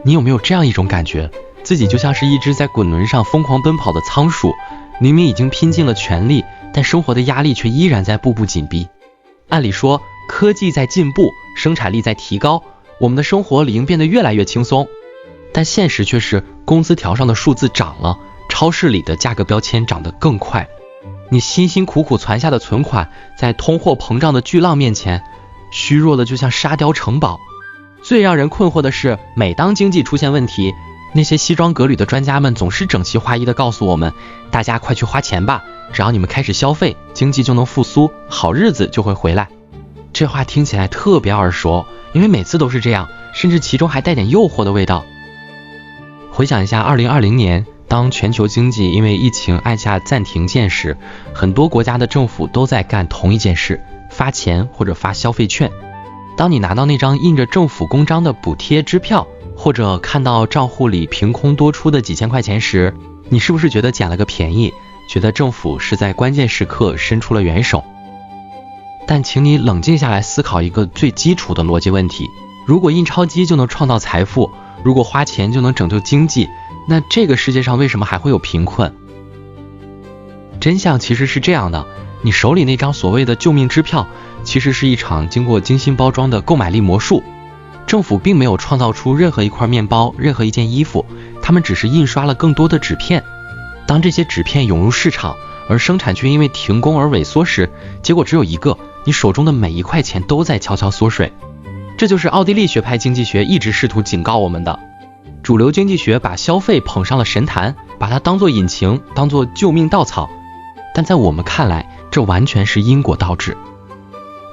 你有没有这样一种感觉，自己就像是一只在滚轮上疯狂奔跑的仓鼠，明明已经拼尽了全力，但生活的压力却依然在步步紧逼。按理说，科技在进步，生产力在提高，我们的生活理应变得越来越轻松，但现实却是工资条上的数字涨了，超市里的价格标签涨得更快。你辛辛苦苦攒下的存款，在通货膨胀的巨浪面前，虚弱的就像沙雕城堡。最让人困惑的是，每当经济出现问题，那些西装革履的专家们总是整齐划一地告诉我们，大家快去花钱吧，只要你们开始消费，经济就能复苏，好日子就会回来。这话听起来特别耳熟，因为每次都是这样，甚至其中还带点诱惑的味道。回想一下2020年，当全球经济因为疫情按下暂停键时，很多国家的政府都在干同一件事，发钱或者发消费券。当你拿到那张印着政府公章的补贴支票，或者看到账户里凭空多出的几千块钱时，你是不是觉得捡了个便宜，觉得政府是在关键时刻伸出了援手？但请你冷静下来思考一个最基础的逻辑问题，如果印钞机就能创造财富，如果花钱就能拯救经济，那这个世界上为什么还会有贫困？真相其实是这样的，你手里那张所谓的救命支票，其实是一场经过精心包装的购买力魔术。政府并没有创造出任何一块面包，任何一件衣服，他们只是印刷了更多的纸片。当这些纸片涌入市场，而生产却因为停工而萎缩时，结果只有一个，你手中的每一块钱都在悄悄缩水。这就是奥地利学派经济学一直试图警告我们的。主流经济学把消费捧上了神坛，把它当作引擎，当作救命稻草，但在我们看来，这完全是因果倒置。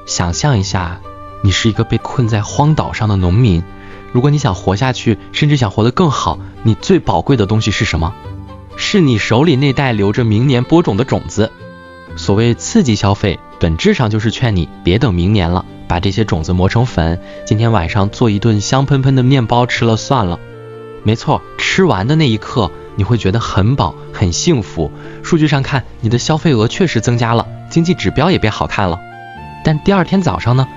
想象一下，你是一个被困在荒岛上的农民，如果你想活下去，甚至想活得更好，你最宝贵的东西是什么？是你手里那袋留着明年播种的种子。所谓刺激消费，本质上就是劝你别等明年了，把这些种子磨成粉，今天晚上做一顿香喷喷的面包吃了算了。没错，吃完的那一刻，你会觉得很饱，很幸福。数据上看，你的消费额确实增加了，经济指标也变好看了。但第二天早上呢，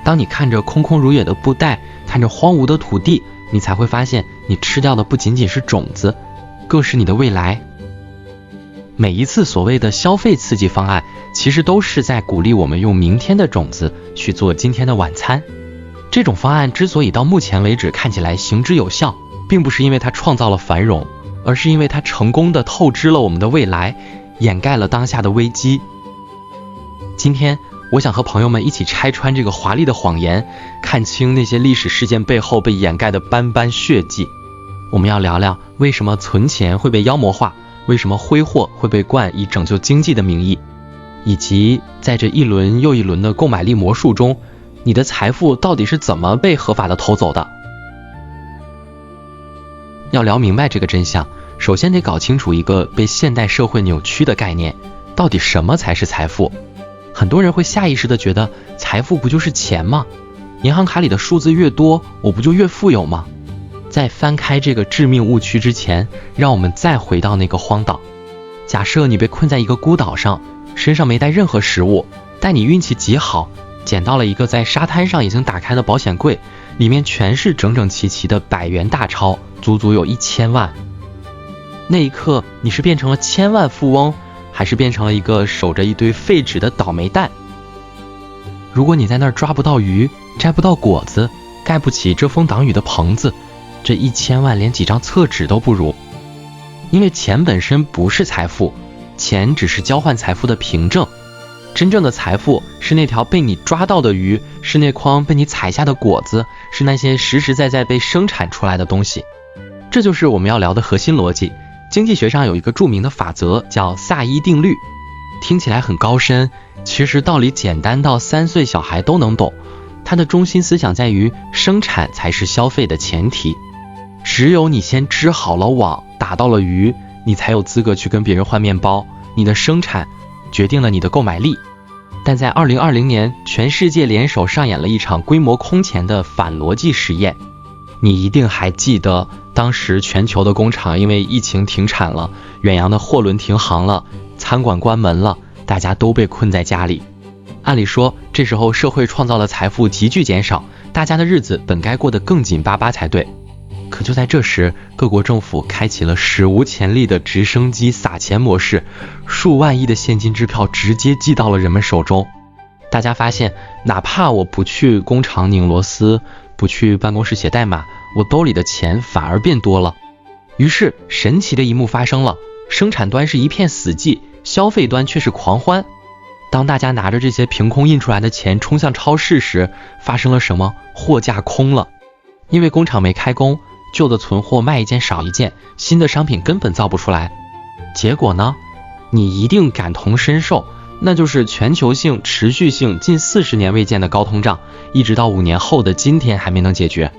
当你看着空空如也的布袋，看着荒芜的土地，你才会发现，你吃掉的不仅仅是种子，更是你的未来。每一次所谓的消费刺激方案，其实都是在鼓励我们用明天的种子去做今天的晚餐。这种方案之所以到目前为止看起来行之有效，并不是因为它创造了繁荣，而是因为它成功的透支了我们的未来，掩盖了当下的危机。今天我想和朋友们一起拆穿这个华丽的谎言，看清那些历史事件背后被掩盖的斑斑血迹。我们要聊聊为什么存钱会被妖魔化，为什么挥霍会被冠以拯救经济的名义，以及在这一轮又一轮的购买力魔术中，你的财富到底是怎么被合法的偷走的。要聊明白这个真相，首先得搞清楚一个被现代社会扭曲的概念，到底什么才是财富？很多人会下意识的觉得，财富不就是钱吗？银行卡里的数字越多，我不就越富有吗？在翻开这个致命误区之前，让我们再回到那个荒岛。假设你被困在一个孤岛上，身上没带任何食物，但你运气极好，捡到了一个在沙滩上已经打开的保险柜，里面全是整整齐齐的100元大钞，足足有1000万。那一刻，你是变成了千万富翁，还是变成了一个守着一堆废纸的倒霉蛋？如果你在那儿抓不到鱼，摘不到果子，盖不起遮风挡雨的棚子，这1000万连几张厕纸都不如。因为钱本身不是财富，钱只是交换财富的凭证。真正的财富是那条被你抓到的鱼，是那筐被你采下的果子，是那些实实在在被生产出来的东西。这就是我们要聊的核心逻辑。经济学上有一个著名的法则叫萨伊定律，听起来很高深，其实道理简单到3岁小孩都能懂。它的中心思想在于，生产才是消费的前提。只有你先织好了网，打到了鱼，你才有资格去跟别人换面包。你的生产决定了你的购买力。但在2020年，全世界联手上演了一场规模空前的反逻辑实验。你一定还记得，当时全球的工厂因为疫情停产了，远洋的货轮停航了，餐馆关门了，大家都被困在家里。按理说，这时候社会创造的财富急剧减少，大家的日子本该过得更紧巴巴才对。可就在这时，各国政府开启了史无前例的直升机撒钱模式，数万亿的现金支票直接寄到了人们手中。大家发现，哪怕我不去工厂拧螺丝，不去办公室写代码，我兜里的钱反而变多了。于是神奇的一幕发生了，生产端是一片死寂，消费端却是狂欢。当大家拿着这些凭空印出来的钱冲向超市时，发生了什么？货架空了，因为工厂没开工，旧的存货卖一件少一件，新的商品根本造不出来。结果呢？你一定感同身受，那就是全球性、持续性近40年未见的高通胀，一直到5年后的今天还没能解决。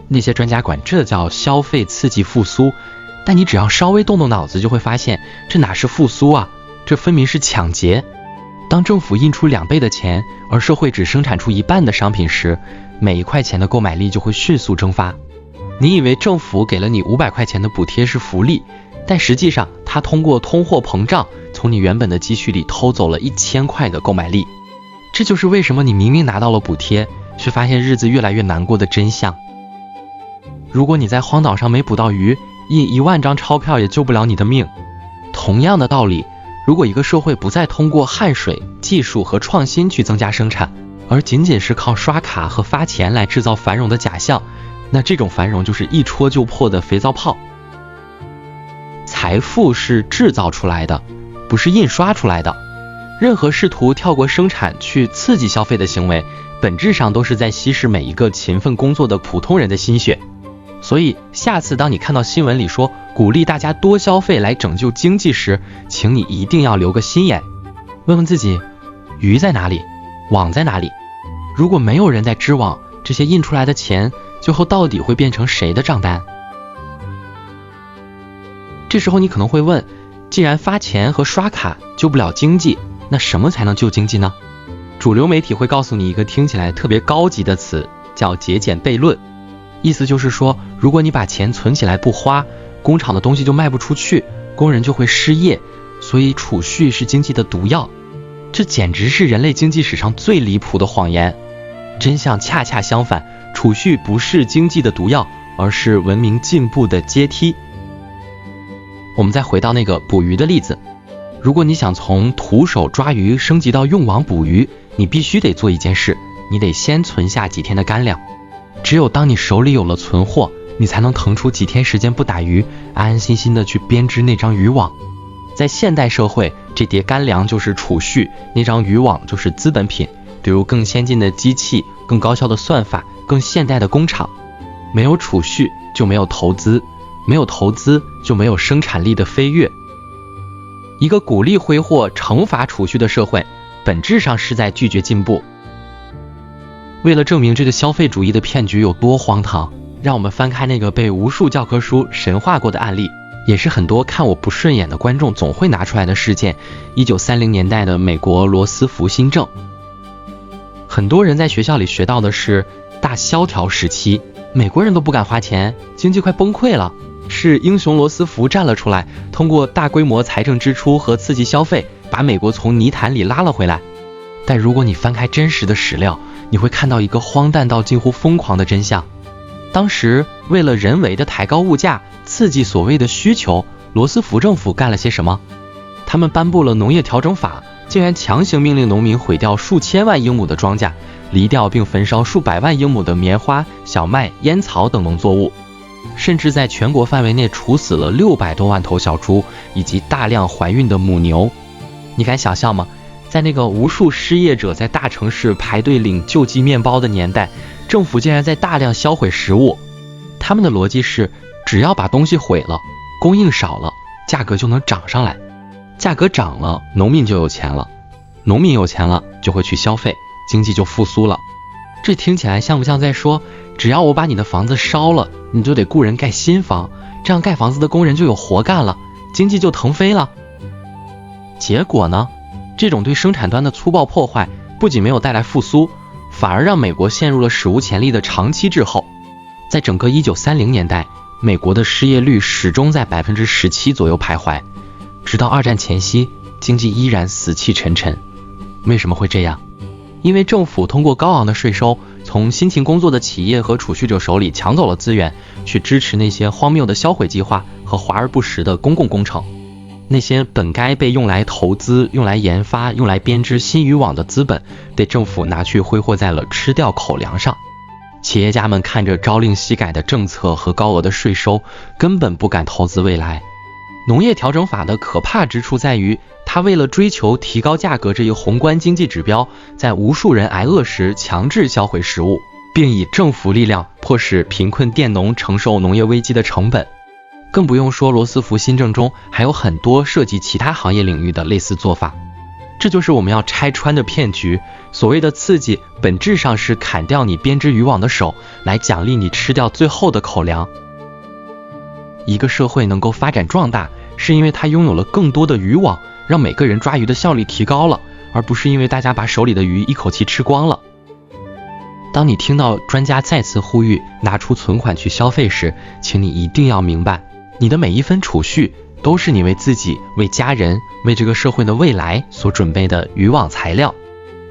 那些专家管这叫消费刺激复苏，但你只要稍微动动脑子就会发现，这哪是复苏啊，这分明是抢劫。当政府印出2倍的钱，而社会只生产出1半的商品时，每1块钱的购买力就会迅速蒸发。你以为政府给了你500块钱的补贴是福利，但实际上它通过通货膨胀从你原本的积蓄里偷走了1000块的购买力。这就是为什么你明明拿到了补贴，却发现日子越来越难过的真相。如果你在荒岛上没捕到鱼，印1万张钞票也救不了你的命。同样的道理，如果一个社会不再通过汗水、技术和创新去增加生产，而仅仅是靠刷卡和发钱来制造繁荣的假象，那这种繁荣就是一戳就破的肥皂泡。财富是制造出来的，不是印刷出来的。任何试图跳过生产去刺激消费的行为，本质上都是在稀释每一个勤奋工作的普通人的心血。所以下次当你看到新闻里说鼓励大家多消费来拯救经济时，请你一定要留个心眼，问问自己，鱼在哪里？网在哪里？如果没有人在织网，这些印出来的钱最后到底会变成谁的账单？这时候你可能会问，既然发钱和刷卡救不了经济，那什么才能救经济呢？主流媒体会告诉你一个听起来特别高级的词，叫节俭悖论。意思就是说，如果你把钱存起来不花，工厂的东西就卖不出去，工人就会失业，所以储蓄是经济的毒药。这简直是人类经济史上最离谱的谎言。真相恰恰相反，储蓄不是经济的毒药，而是文明进步的阶梯。我们再回到那个捕鱼的例子，如果你想从徒手抓鱼升级到用网捕鱼，你必须得做一件事，你得先存下几天的干粮。只有当你手里有了存货，你才能腾出几天时间不打鱼，安安心心的去编织那张渔网。在现代社会，这叠干粮就是储蓄，那张渔网就是资本品，比如更先进的机器、更高效的算法、更现代的工厂。没有储蓄就没有投资，没有投资就没有生产力的飞跃。一个鼓励挥霍、惩罚储蓄的社会，本质上是在拒绝进步。为了证明这个消费主义的骗局有多荒唐，让我们翻开那个被无数教科书神化过的案例，也是很多看我不顺眼的观众总会拿出来的事件，1930年代的美国罗斯福新政。很多人在学校里学到的是大萧条时期，美国人都不敢花钱，经济快崩溃了，是英雄罗斯福站了出来，通过大规模财政支出和刺激消费，把美国从泥潭里拉了回来。但如果你翻开真实的史料，你会看到一个荒诞到近乎疯狂的真相。当时为了人为的抬高物价，刺激所谓的需求，罗斯福政府干了些什么？他们颁布了农业调整法，竟然强行命令农民毁掉数千万英亩的庄稼，犁掉并焚烧数百万英亩的棉花、小麦、烟草等农作物，甚至在全国范围内处死了600多万头小猪以及大量怀孕的母牛。你敢想象吗？在那个无数失业者在大城市排队领救济面包的年代，政府竟然在大量销毁食物。他们的逻辑是，只要把东西毁了，供应少了，价格就能涨上来。价格涨了，农民就有钱了，农民有钱了，就会去消费，经济就复苏了。这听起来像不像在说，只要我把你的房子烧了，你就得雇人盖新房，这样盖房子的工人就有活干了，经济就腾飞了？结果呢？这种对生产端的粗暴破坏，不仅没有带来复苏，反而让美国陷入了史无前例的长期滞后。在整个1930年代，美国的失业率始终在17%左右徘徊，直到二战前夕，经济依然死气沉沉。为什么会这样？因为政府通过高昂的税收，从辛勤工作的企业和储蓄者手里抢走了资源，去支持那些荒谬的销毁计划和华而不实的公共工程。那些本该被用来投资、用来研发、用来编织新渔网的资本，被政府拿去挥霍在了吃掉口粮上。企业家们看着朝令夕改的政策和高额的税收，根本不敢投资未来。农业调整法的可怕之处在于，它为了追求提高价格这一宏观经济指标，在无数人挨饿时强制销毁食物，并以政府力量迫使贫困佃农承受农业危机的成本。更不用说罗斯福新政中还有很多涉及其他行业领域的类似做法。这就是我们要拆穿的骗局。所谓的刺激，本质上是砍掉你编织渔网的手，来奖励你吃掉最后的口粮。一个社会能够发展壮大，是因为它拥有了更多的渔网，让每个人抓鱼的效率提高了，而不是因为大家把手里的鱼一口气吃光了。当你听到专家再次呼吁拿出存款去消费时，请你一定要明白，你的每一分储蓄都是你为自己、为家人、为这个社会的未来所准备的渔网材料。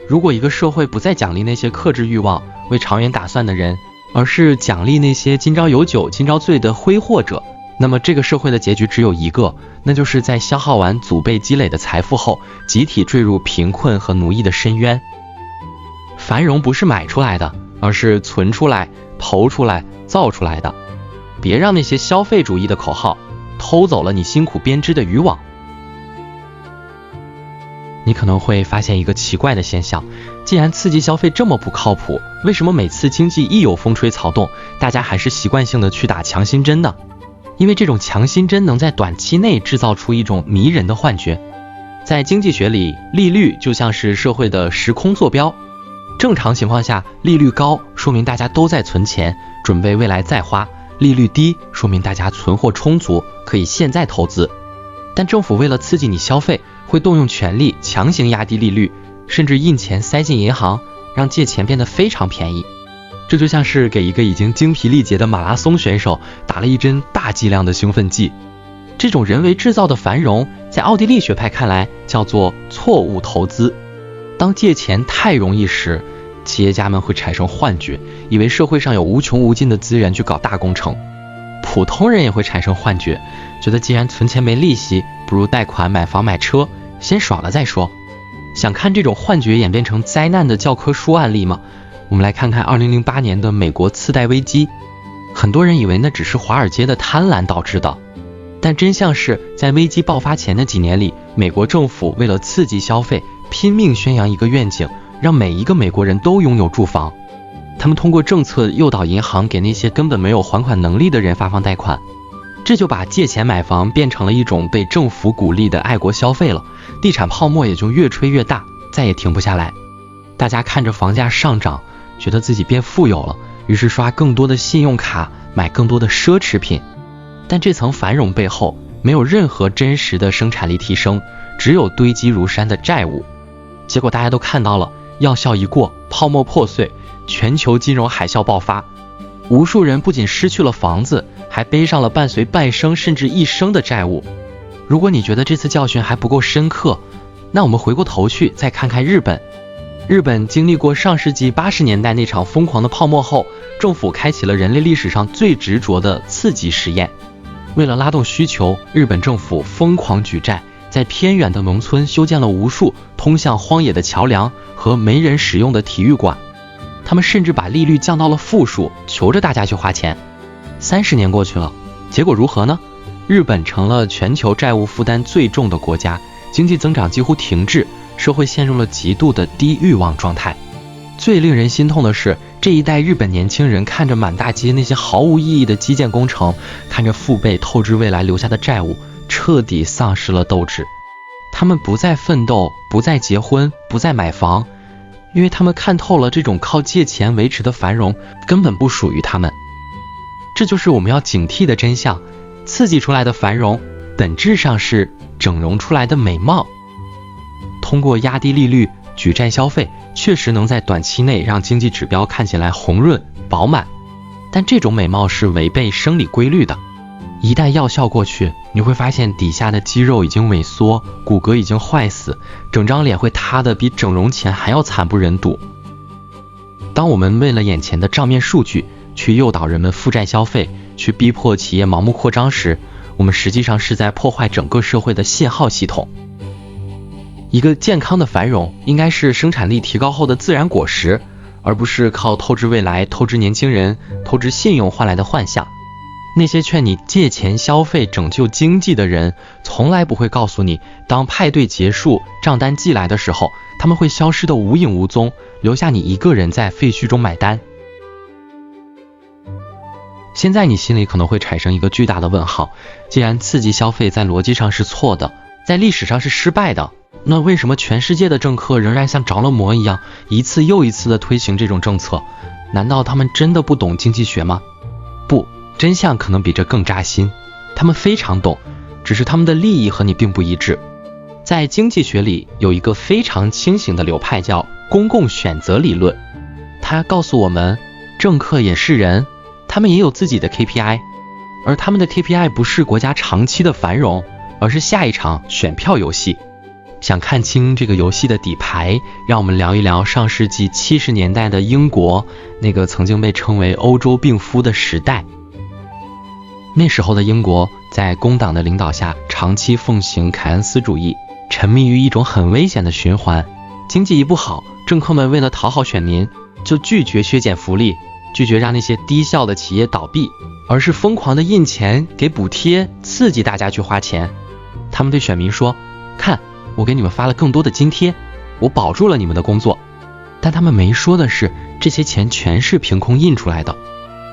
如果一个社会不再奖励那些克制欲望、为长远打算的人，而是奖励那些今朝有酒今朝醉的挥霍者，那么这个社会的结局只有一个，那就是在消耗完祖辈积累的财富后，集体坠入贫困和奴役的深渊。繁荣不是买出来的，而是存出来、投出来、造出来的。别让那些消费主义的口号偷走了你辛苦编织的渔网。你可能会发现一个奇怪的现象，既然刺激消费这么不靠谱，为什么每次经济一有风吹草动，大家还是习惯性的去打强心针呢？因为这种强心针能在短期内制造出一种迷人的幻觉。在经济学里，利率就像是社会的时空坐标。正常情况下，利率高说明大家都在存钱，准备未来再花；利率低说明大家存货充足，可以现在投资。但政府为了刺激你消费，会动用权力强行压低利率，甚至印钱塞进银行，让借钱变得非常便宜。这就像是给一个已经精疲力竭的马拉松选手打了一针大剂量的兴奋剂。这种人为制造的繁荣，在奥地利学派看来叫做错误投资。当借钱太容易时，企业家们会产生幻觉，以为社会上有无穷无尽的资源去搞大工程。普通人也会产生幻觉，觉得既然存钱没利息，不如贷款买房买车，先爽了再说。想看这种幻觉演变成灾难的教科书案例吗？我们来看看2008年的美国次贷危机。很多人以为那只是华尔街的贪婪导致的，但真相是在危机爆发前的几年里，美国政府为了刺激消费，拼命宣扬一个愿景，让每一个美国人都拥有住房。他们通过政策诱导银行给那些根本没有还款能力的人发放贷款，这就把借钱买房变成了一种被政府鼓励的爱国消费了。地产泡沫也就越吹越大，再也停不下来。大家看着房价上涨，觉得自己变富有了，于是刷更多的信用卡，买更多的奢侈品。但这层繁荣背后没有任何真实的生产力提升，只有堆积如山的债务。结果大家都看到了，药效一过，泡沫破碎，全球金融海啸爆发，无数人不仅失去了房子，还背上了伴随半生甚至一生的债务。如果你觉得这次教训还不够深刻，那我们回过头去再看看日本。日本经历过上世纪80年代那场疯狂的泡沫后，政府开启了人类历史上最执着的刺激实验。为了拉动需求，日本政府疯狂举债，在偏远的农村修建了无数通向荒野的桥梁和没人使用的体育馆。他们甚至把利率降到了负数，求着大家去花钱。30年过去了，结果如何呢？日本成了全球债务负担最重的国家，经济增长几乎停滞，社会陷入了极度的低欲望状态。最令人心痛的是，这一代日本年轻人看着满大街那些毫无意义的基建工程，看着父辈透支未来留下的债务，彻底丧失了斗志。他们不再奋斗，不再结婚，不再买房，因为他们看透了这种靠借钱维持的繁荣根本不属于他们。这就是我们要警惕的真相，刺激出来的繁荣本质上是整容出来的美貌。通过压低利率、举债消费，确实能在短期内让经济指标看起来红润饱满，但这种美貌是违背生理规律的。一旦药效过去，你会发现底下的肌肉已经萎缩，骨骼已经坏死，整张脸会塌得比整容前还要惨不忍睹。当我们为了眼前的账面数据去诱导人们负债消费，去逼迫企业盲目扩张时，我们实际上是在破坏整个社会的信号系统。一个健康的繁荣应该是生产力提高后的自然果实，而不是靠透支未来、透支年轻人、透支信用换来的幻象。那些劝你借钱消费拯救经济的人，从来不会告诉你，当派对结束、账单寄来的时候，他们会消失得无影无踪，留下你一个人在废墟中买单。现在你心里可能会产生一个巨大的问号，既然刺激消费在逻辑上是错的，在历史上是失败的，那为什么全世界的政客仍然像着了魔一样，一次又一次地推行这种政策？难道他们真的不懂经济学吗？不，真相可能比这更扎心，他们非常懂，只是他们的利益和你并不一致。在经济学里有一个非常清醒的流派叫公共选择理论，它告诉我们，政客也是人，他们也有自己的 KPI， 而他们的 KPI 不是国家长期的繁荣，而是下一场选票游戏。想看清这个游戏的底牌，让我们聊一聊上世纪70年代的英国，那个曾经被称为欧洲病夫的时代。那时候的英国在工党的领导下，长期奉行凯恩斯主义，沉迷于一种很危险的循环。经济一不好，政客们为了讨好选民，就拒绝削减福利，拒绝让那些低效的企业倒闭，而是疯狂的印钱给补贴，刺激大家去花钱。他们对选民说，看，我给你们发了更多的津贴，我保住了你们的工作。但他们没说的是，这些钱全是凭空印出来的。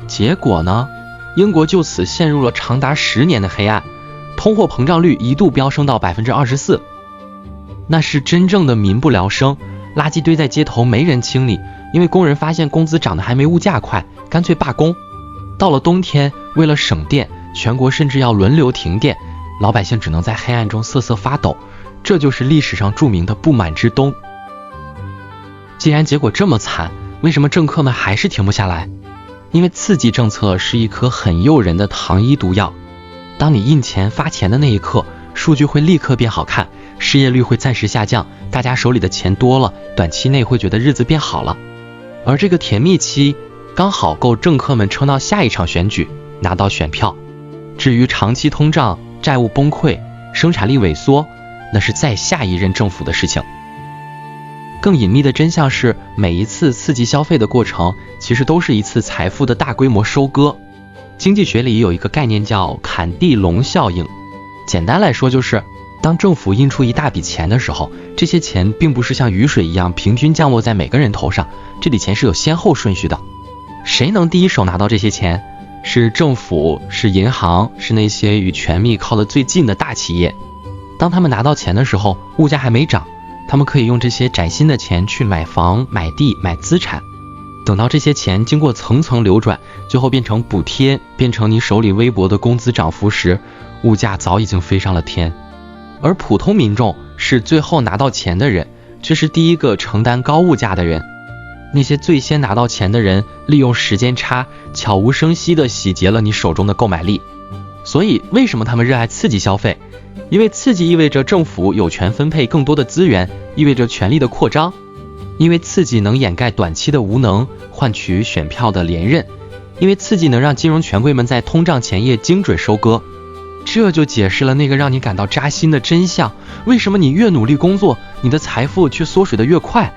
结果呢，英国就此陷入了长达10年的黑暗，通货膨胀率一度飙升到 24%。 那是真正的民不聊生，垃圾堆在街头没人清理，因为工人发现工资涨得还没物价快，干脆罢工。到了冬天，为了省电，全国甚至要轮流停电，老百姓只能在黑暗中瑟瑟发抖。这就是历史上著名的不满之冬。既然结果这么惨，为什么政客们还是停不下来？因为刺激政策是一颗很诱人的糖衣毒药。当你印钱发钱的那一刻，数据会立刻变好看，失业率会暂时下降，大家手里的钱多了，短期内会觉得日子变好了。而这个甜蜜期刚好够政客们撑到下一场选举，拿到选票。至于长期通胀、债务崩溃、生产力萎缩，那是在下一任政府的事情。更隐秘的真相是，每一次刺激消费的过程，其实都是一次财富的大规模收割。经济学里有一个概念叫坎蒂隆效应，简单来说就是，当政府印出一大笔钱的时候，这些钱并不是像雨水一样平均降落在每个人头上，这笔钱是有先后顺序的。谁能第一手拿到这些钱？是政府，是银行，是那些与权力靠得最近的大企业。当他们拿到钱的时候，物价还没涨，他们可以用这些崭新的钱去买房、买地、买资产。等到这些钱经过层层流转，最后变成补贴，变成你手里微薄的工资涨幅时，物价早已经飞上了天。而普通民众是最后拿到钱的人，却是第一个承担高物价的人。那些最先拿到钱的人，利用时间差，悄无声息地洗劫了你手中的购买力。所以为什么他们热爱刺激消费？因为刺激意味着政府有权分配更多的资源，意味着权力的扩张。因为刺激能掩盖短期的无能，换取选票的连任。因为刺激能让金融权贵们在通胀前夜精准收割。这就解释了那个让你感到扎心的真相，为什么你越努力工作，你的财富却缩水得越快。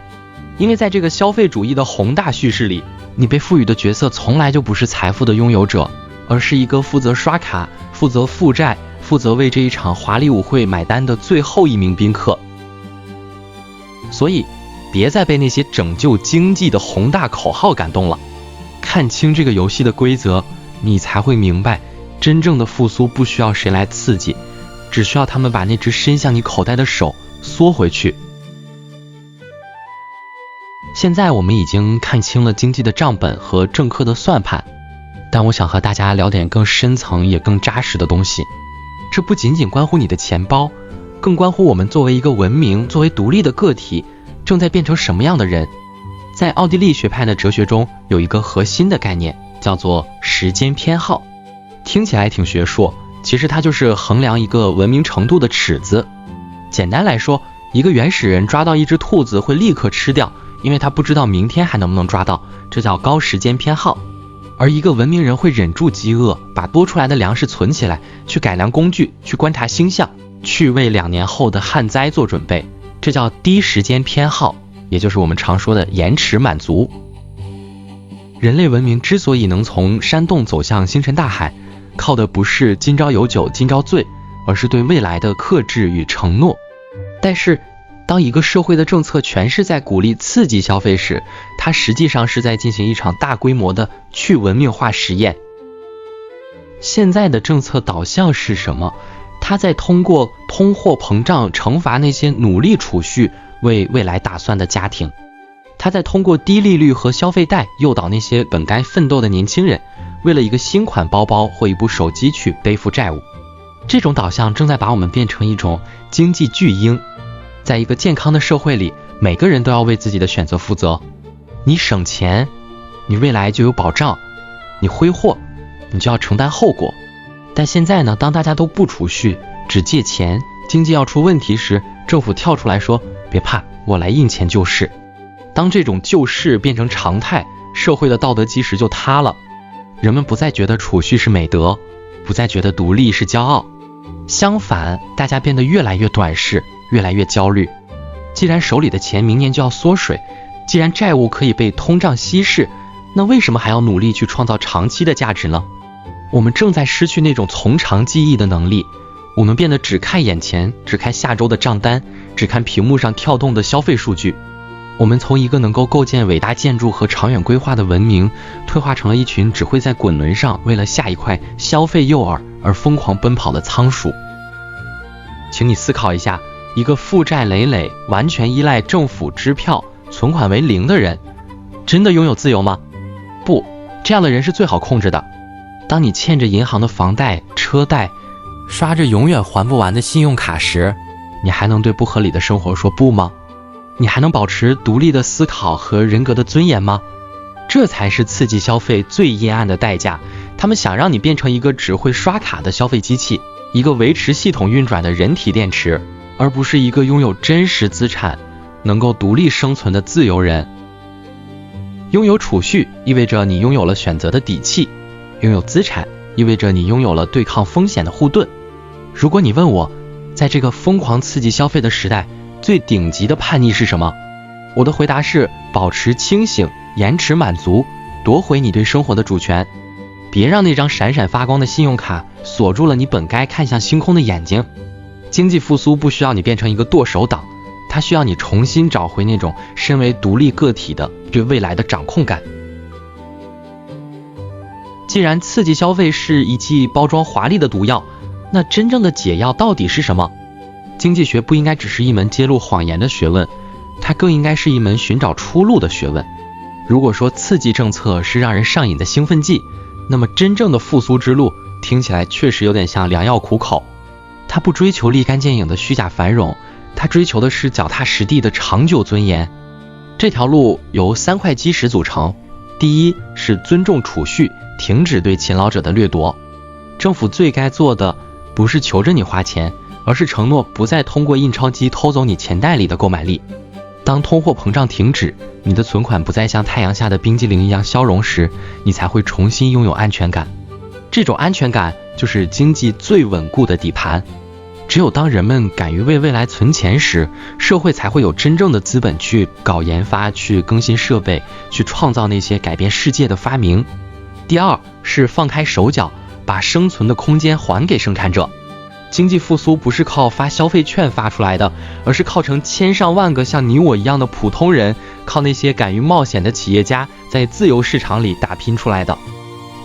因为在这个消费主义的宏大叙事里，你被赋予的角色从来就不是财富的拥有者，而是一个负责刷卡、负责负债、负责为这一场华丽舞会买单的最后一名宾客。所以别再被那些拯救经济的宏大口号感动了，看清这个游戏的规则，你才会明白，真正的复苏不需要谁来刺激，只需要他们把那只伸向你口袋的手缩回去。现在我们已经看清了经济的账本和政客的算盘，但我想和大家聊点更深层也更扎实的东西。这不仅仅关乎你的钱包，更关乎我们作为一个文明、作为独立的个体，正在变成什么样的人。在奥地利学派的哲学中，有一个核心的概念，叫做时间偏好。听起来挺学术，其实它就是衡量一个文明程度的尺子。简单来说，一个原始人抓到一只兔子会立刻吃掉，因为他不知道明天还能不能抓到，这叫高时间偏好。而一个文明人会忍住饥饿，把多出来的粮食存起来，去改良工具，去观察星象，去为2年后的旱灾做准备，这叫低时间偏好，也就是我们常说的延迟满足。人类文明之所以能从山洞走向星辰大海，靠的不是今朝有酒今朝醉，而是对未来的克制与承诺。但是当一个社会的政策全是在鼓励刺激消费时，它实际上是在进行一场大规模的去文明化实验。现在的政策导向是什么？它在通过通货膨胀惩罚那些努力储蓄为未来打算的家庭，它在通过低利率和消费贷诱导那些本该奋斗的年轻人，为了一个新款包包或一部手机去背负债务。这种导向正在把我们变成一种经济巨婴。在一个健康的社会里，每个人都要为自己的选择负责。你省钱，你未来就有保障；你挥霍，你就要承担后果。但现在呢，当大家都不储蓄，只借钱，经济要出问题时，政府跳出来说，别怕，我来印钱救市。当这种救市变成常态，社会的道德基石就塌了。人们不再觉得储蓄是美德，不再觉得独立是骄傲，相反，大家变得越来越短视，越来越焦虑。既然手里的钱明年就要缩水，既然债务可以被通胀稀释，那为什么还要努力去创造长期的价值呢？我们正在失去那种从长计议的能力，我们变得只看眼前，只看下周的账单，只看屏幕上跳动的消费数据。我们从一个能够构建伟大建筑和长远规划的文明，退化成了一群只会在滚轮上为了下一块消费诱饵而疯狂奔跑的仓鼠。请你思考一下，一个负债累累、完全依赖政府支票、存款为零的人，真的拥有自由吗？不，这样的人是最好控制的。当你欠着银行的房贷、车贷，刷着永远还不完的信用卡时，你还能对不合理的生活说不吗？你还能保持独立的思考和人格的尊严吗？这才是刺激消费最阴暗的代价。他们想让你变成一个只会刷卡的消费机器，一个维持系统运转的人体电池，而不是一个拥有真实资产、能够独立生存的自由人。拥有储蓄意味着你拥有了选择的底气，拥有资产意味着你拥有了对抗风险的护盾。如果你问我，在这个疯狂刺激消费的时代，最顶级的叛逆是什么？我的回答是保持清醒，延迟满足，夺回你对生活的主权。别让那张闪闪发光的信用卡锁住了你本该看向星空的眼睛。经济复苏不需要你变成一个剁手党，它需要你重新找回那种身为独立个体的对未来的掌控感。既然刺激消费是一剂包装华丽的毒药，那真正的解药到底是什么？经济学不应该只是一门揭露谎言的学问，它更应该是一门寻找出路的学问。如果说刺激政策是让人上瘾的兴奋剂，那么真正的复苏之路听起来确实有点像良药苦口。它不追求立竿见影的虚假繁荣，它追求的是脚踏实地的长久尊严。这条路由3块基石组成。第一是尊重储蓄，停止对勤劳者的掠夺。政府最该做的不是求着你花钱，而是承诺不再通过印钞机偷走你钱袋里的购买力。当通货膨胀停止，你的存款不再像太阳下的冰激凌一样消融时，你才会重新拥有安全感。这种安全感就是经济最稳固的底盘。只有当人们敢于为未来存钱时，社会才会有真正的资本去搞研发，去更新设备，去创造那些改变世界的发明。第二是放开手脚，把生存的空间还给生产者。经济复苏不是靠发消费券发出来的，而是靠成千上万个像你我一样的普通人，靠那些敢于冒险的企业家在自由市场里打拼出来的。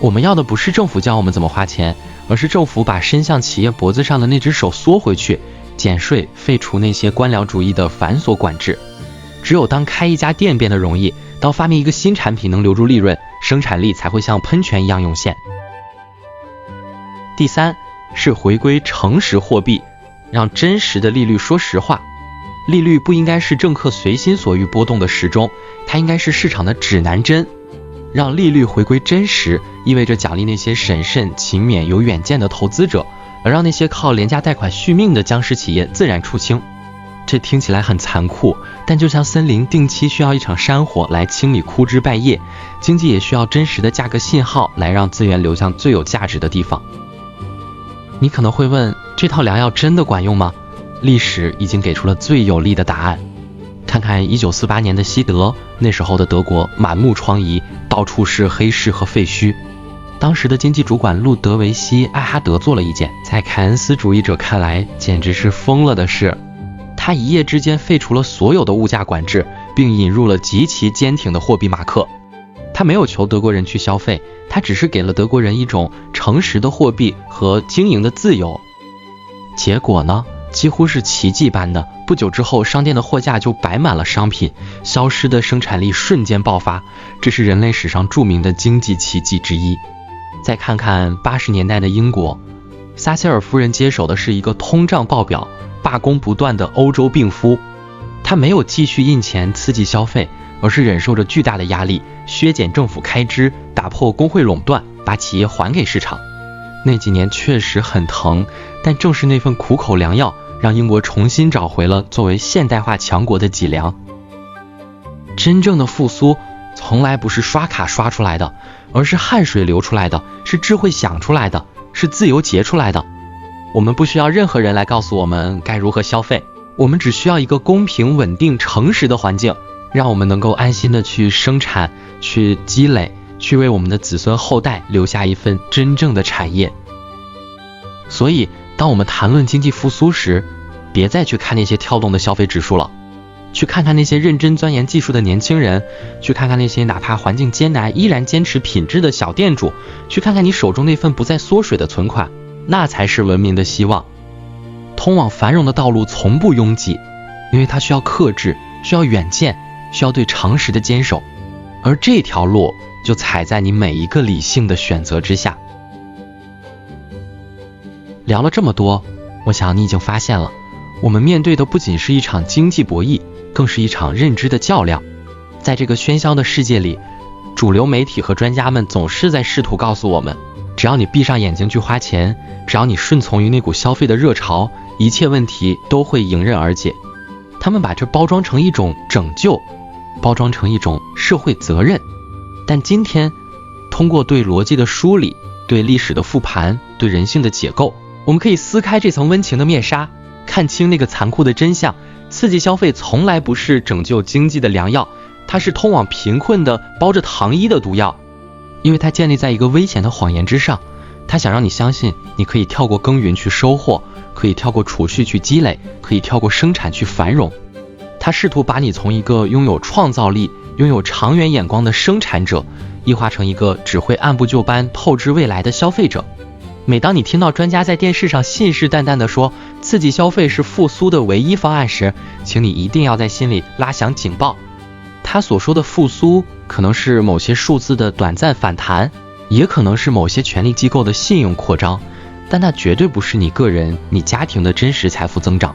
我们要的不是政府教我们怎么花钱，而是政府把伸向企业脖子上的那只手缩回去，减税，废除那些官僚主义的繁琐管制。只有当开一家店变得容易，当发明一个新产品能留住利润，生产力才会像喷泉一样涌现。第三是回归诚实货币，让真实的利率说实话。利率不应该是政客随心所欲波动的时钟，它应该是市场的指南针。让利率回归真实，意味着奖励那些审慎、勤勉、有远见的投资者，而让那些靠廉价贷款续命的僵尸企业自然出清。这听起来很残酷，但就像森林定期需要一场山火来清理枯枝败叶，经济也需要真实的价格信号来让资源流向最有价值的地方。你可能会问，这套良药真的管用吗？历史已经给出了最有力的答案。看看1948年的西德，那时候的德国满目疮痍，到处是黑市和废墟。当时的经济主管路德维希·艾哈德做了一件在凯恩斯主义者看来简直是疯了的事。他一夜之间废除了所有的物价管制，并引入了极其坚挺的货币马克。他没有求德国人去消费，他只是给了德国人一种诚实的货币和经营的自由。结果呢，几乎是奇迹般的，不久之后，商店的货架就摆满了商品，消失的生产力瞬间爆发，这是人类史上著名的经济奇迹之一。再看看80年代的英国，撒切尔夫人接手的是一个通胀爆表、罢工不断的欧洲病夫。她没有继续印钱刺激消费，而是忍受着巨大的压力，削减政府开支，打破工会垄断，把企业还给市场。那几年确实很疼，但正是那份苦口良药，让英国重新找回了作为现代化强国的脊梁。真正的复苏从来不是刷卡刷出来的，而是汗水流出来的，是智慧想出来的，是自由结出来的。我们不需要任何人来告诉我们该如何消费，我们只需要一个公平、稳定、诚实的环境，让我们能够安心的去生产、去积累，去为我们的子孙后代留下一份真正的产业。所以当我们谈论经济复苏时，别再去看那些跳动的消费指数了，去看看那些认真钻研技术的年轻人，去看看那些哪怕环境艰难依然坚持品质的小店主，去看看你手中那份不再缩水的存款，那才是文明的希望。通往繁荣的道路从不拥挤，因为它需要克制，需要远见，需要对常识的坚守，而这条路就踩在你每一个理性的选择之下。聊了这么多，我想你已经发现了，我们面对的不仅是一场经济博弈，更是一场认知的较量。在这个喧嚣的世界里，主流媒体和专家们总是在试图告诉我们，只要你闭上眼睛去花钱，只要你顺从于那股消费的热潮，一切问题都会迎刃而解。他们把这包装成一种拯救，包装成一种社会责任。但今天，通过对逻辑的梳理，对历史的复盘，对人性的解构，我们可以撕开这层温情的面纱，看清那个残酷的真相。刺激消费从来不是拯救经济的良药，它是通往贫困的包着糖衣的毒药。因为它建立在一个危险的谎言之上，它想让你相信你可以跳过耕耘去收获，可以跳过储蓄去积累，可以跳过生产去繁荣。它试图把你从一个拥有创造力、拥有长远眼光的生产者，异化成一个只会按部就班透支未来的消费者。每当你听到专家在电视上信誓旦旦地说刺激消费是复苏的唯一方案时，请你一定要在心里拉响警报。他所说的复苏可能是某些数字的短暂反弹，也可能是某些权力机构的信用扩张，但那绝对不是你个人、你家庭的真实财富增长。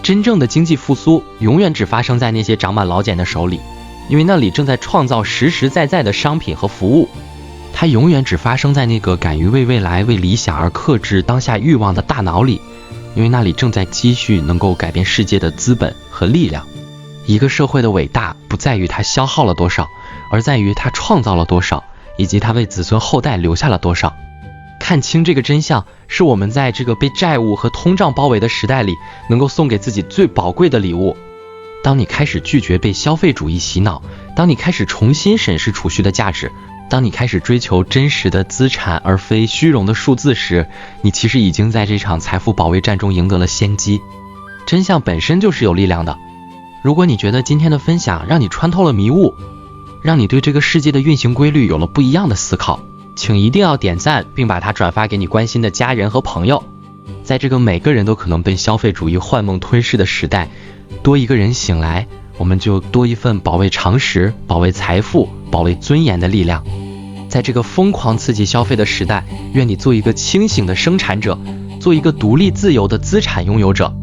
真正的经济复苏永远只发生在那些长满老茧的手里，因为那里正在创造实实在在的商品和服务。它永远只发生在那个敢于为未来、为理想而克制当下欲望的大脑里，因为那里正在积蓄能够改变世界的资本和力量。一个社会的伟大不在于它消耗了多少，而在于它创造了多少，以及它为子孙后代留下了多少。看清这个真相，是我们在这个被债务和通胀包围的时代里能够送给自己最宝贵的礼物。当你开始拒绝被消费主义洗脑，当你开始重新审视储蓄的价值，当你开始追求真实的资产而非虚荣的数字时，你其实已经在这场财富保卫战中赢得了先机。真相本身就是有力量的。如果你觉得今天的分享让你穿透了迷雾，让你对这个世界的运行规律有了不一样的思考，请一定要点赞并把它转发给你关心的家人和朋友。在这个每个人都可能被消费主义幻梦吞噬的时代，多一个人醒来，我们就多一份保卫常识、保卫财富、保卫尊严的力量。在这个疯狂刺激消费的时代，愿你做一个清醒的生产者，做一个独立自由的资产拥有者。